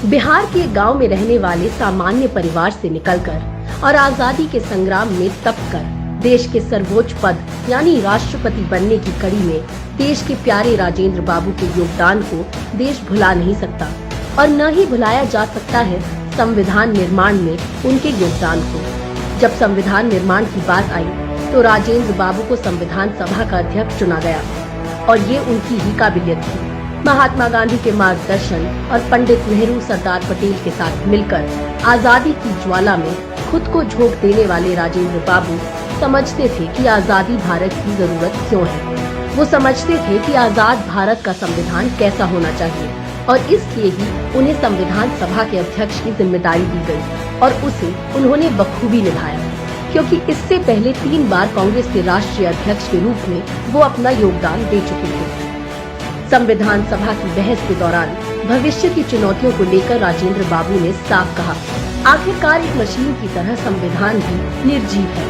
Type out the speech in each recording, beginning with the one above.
बिहार के गांव में रहने वाले सामान्य परिवार से निकलकर और आजादी के संग्राम में तपकर देश के सर्वोच्च पद यानी राष्ट्रपति बनने की कड़ी में देश के प्यारे राजेंद्र बाबू के योगदान को देश भुला नहीं सकता और न ही भुलाया जा सकता है संविधान निर्माण में उनके योगदान को। जब संविधान निर्माण की बात आई तो राजेंद्र बाबू को संविधान सभा का अध्यक्ष चुना गया और ये उनकी ही काबिलियत थी। महात्मा गांधी के मार्गदर्शन और पंडित नेहरू सरदार पटेल के साथ मिलकर आजादी की ज्वाला में खुद को झोंक देने वाले राजेंद्र बाबू समझते थे कि आजादी भारत की जरूरत क्यों है। वो समझते थे कि आजाद भारत का संविधान कैसा होना चाहिए और इसलिए ही उन्हें संविधान सभा के अध्यक्ष की जिम्मेदारी दी गई और उसे उन्होंने बखूबी निभाया, क्योंकि इससे पहले 3 बार कांग्रेस के राष्ट्रीय अध्यक्ष के रूप में वो अपना योगदान दे चुके थे। संविधान सभा की बहस के दौरान भविष्य की चुनौतियों को लेकर राजेंद्र बाबू ने साफ कहा, आखिरकार एक मशीन की तरह संविधान भी निर्जीव है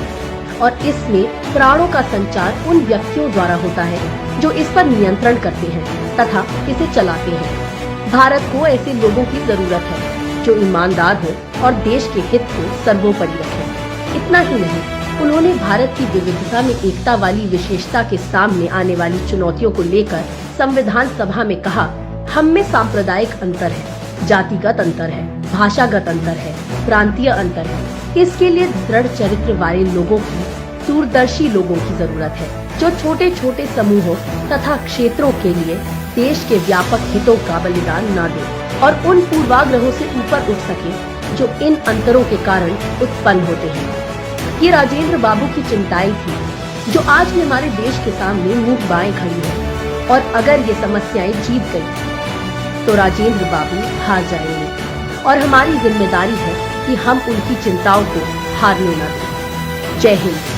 और इसमें प्राणों का संचार उन व्यक्तियों द्वारा होता है जो इस पर नियंत्रण करते हैं तथा इसे चलाते हैं। भारत को ऐसे लोगों की जरूरत है जो ईमानदार हो और देश के हित को सर्वोपरि रखें। इतना ही नहीं, उन्होंने भारत की विविधता में एकता वाली विशेषता के सामने आने वाली चुनौतियों को लेकर संविधान सभा में कहा, हम में सांप्रदायिक अंतर है, जातिगत अंतर है, भाषागत अंतर है, प्रांतीय अंतर है। इसके लिए दृढ़ चरित्र वाले लोगों की, दूरदर्शी लोगों की जरूरत है जो छोटे छोटे समूहों तथा क्षेत्रों के लिए देश के व्यापक हितों का बलिदान न दे और उन पूर्वाग्रहों से ऊपर उठ सके जो इन अंतरों के कारण उत्पन्न होते हैं। ये राजेंद्र बाबू की चिंताएं थी जो आज भी हमारे देश के सामने मुंह बाएं खड़ी है और अगर ये समस्याएं जीत गई तो राजेंद्र बाबू हार जाएंगे और हमारी जिम्मेदारी है कि हम उनकी चिंताओं को हारने न दें। जय हिंद।